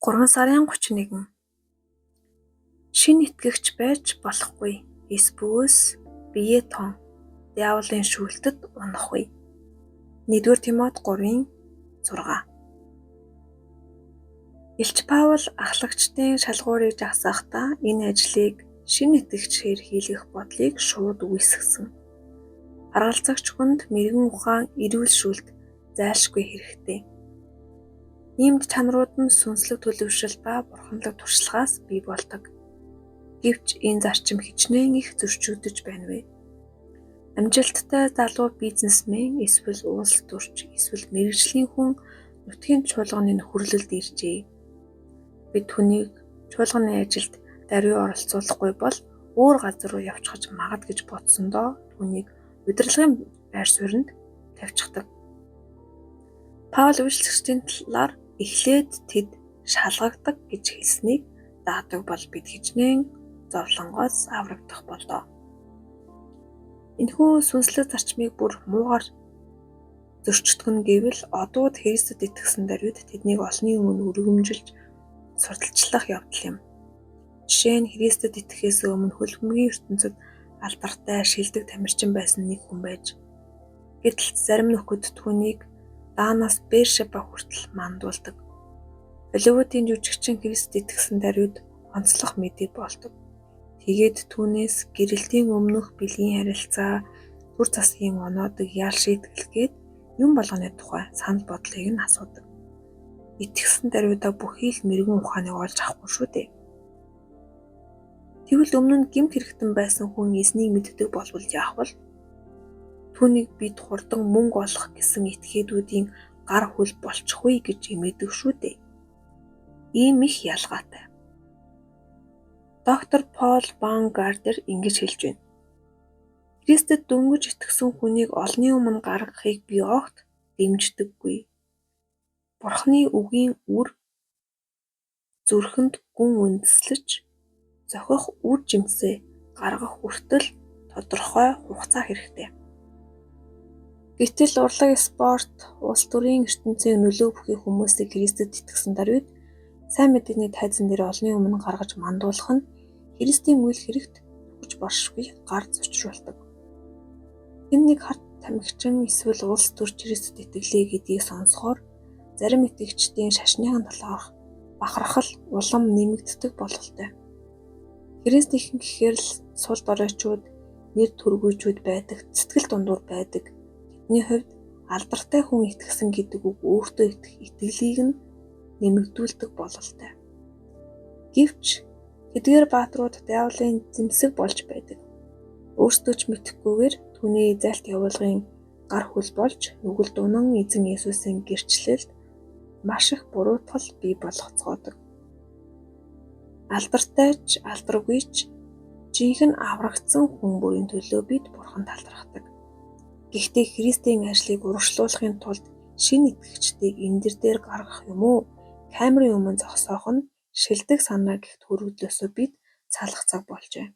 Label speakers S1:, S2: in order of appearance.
S1: 3 сарын 31. Шинэ итгэгч байж болохгүй. Эсбүүс бие тон. Диаволын шүүлтэд унахгүй. 1-р Тимот 3:6. Илч Паул ахлагчдын шалгуурыг жагсаахдаа энэ ажлыг шинэ итгэгчээр хийлгэх бодлыг шууд үүсгэсэн. Аргалзагч хүнд мэрэгэн ухаан эрүүл шүүлт зайлшгүй хэрэгтэй. Иймд чанарууд нь сүнслэг төлөвшил ба бурханлаг туршлагаас бий болдог. Гэвч энэ зарчим хичнээн их зөрчигдөж байна вэ? Амжилттай залуу бизнесмен эсвэл улс төрч эсвэл мэргэжлийн хүн нутгийн чуулганы нөхөрлөлд иржээ. Бид түүнийг чуулганы ажилд даруй оролцуулахгүй бол өөр газар руу явчихж магад гэж бодсондоо түүнийг удирдлагын байр сууринд тавьчихдаг. Паул үйлчлэгчдийн талаар эхлээд тэд шалгагдаг гэж хэлснийг даадаг бол бид хичнээн зовлонгоос аврагдах болоо. Энэхүү сүнслэг зарчмыг бүр муугар зөрчигдгөн гэвэл одууд Христэд итгэсэн даруйд тэднийг олонний өмнө өргөмжилж сурталчлах явдал юм. Жишээ нь Христэд итгэхээс өмнө хөлбөмбөгийн ертөнцид алдартай шилдэг тамирчин байсан нэг хүн байж гэтэл зарим нөхөд түүнийг Даанаас Бершеба хүртэл мандуулдаг. Холливуудын жүжигчин Христэд итгэсэн даруйд онцлог мэдээ болдог. Тэгээд түүнээс гэрэлтийн өмнөх бэлгийн харилцаа, түр засгийн оноодог ял шийдгэлгээд юм болгоны тухай санал бодлыг нь асуудаг. Итгэсэн даруйдаа бүхий л мэрэгэн ухааныг олж авахгүй шүү дээ. Тэгвэл өмнө нь гэмт хэрэгтэн байсан хүн эзнийг мэддэг болвол яах вэ? Түүнийг бид хурдан мөнгө олох гэсэн этгээдүүдийн гар хөл болчихгүй гэж эмээдэг шүү дээ. Ийм их ялгаатай. Доктор Пол Баумгартнер ингэж хэлж байна. Христэд дөнгөж итгэсэн хүнийг олонний өмнө гаргахыг би огт дэмждэггүй. Бурхны үгийн үр зүрхэнд гүн үндэслэж зохих үр жимсээ гаргах хүртэл тодорхой хугацаа хэрэгтэй. Гэтэл урлаг, спорт, улс төрийн ертөнцийн нөлөө бүхий хүмүүсийг Христэд итгэсэн даруйд сайн мэдээний тайзан дээр олонний өмнө гаргаж мандуулах нь Христийн үйл хэрэгт төгж боршгүй гар зочруулдаг. Энэ нэг харт тамхичин эсвэл улс төрч Христэд итгэлээ гэдгийг сонсохоор зарим итгэгчдийн шашныхан талаарх бахархал улам нэмэгддэг бололтой. Христийн гэхээр л сул доройчууд, нэр төргүйчүүд байдаг, сэтгэл дундуур байдаг. Тэдний хувьд алдартай хүн итгэсэн гэдэг үг өөртөө итгэх итгэлийг нь нэмэгдүүлдэг бололтой. Гэвч тэдгээр бааtruуд диаволын зэмсэг болж байдаг. Өөрсдөө ч мэдэхгүйгээр түүний зайлт явуулгын гар хөл болж нүгэл дунан эзэн Есүсийн гэрчлэлд маш их буруутгал бий болгоцгоодог. Алдартай ч алдаргүй ч жинхэнэ аврагдсан хүн бүрийн төлөө бид Бурханд талархдаг. Гэхдээ Христийн ажлыг урагшлуулахын тулд шинэ итгэгчдийг эндэр дээр гаргах юм уу? Камерын өмнө зогсоох нь шилдэг санаа гихт хөрвдлөөсөө бид салах цаг болжээ.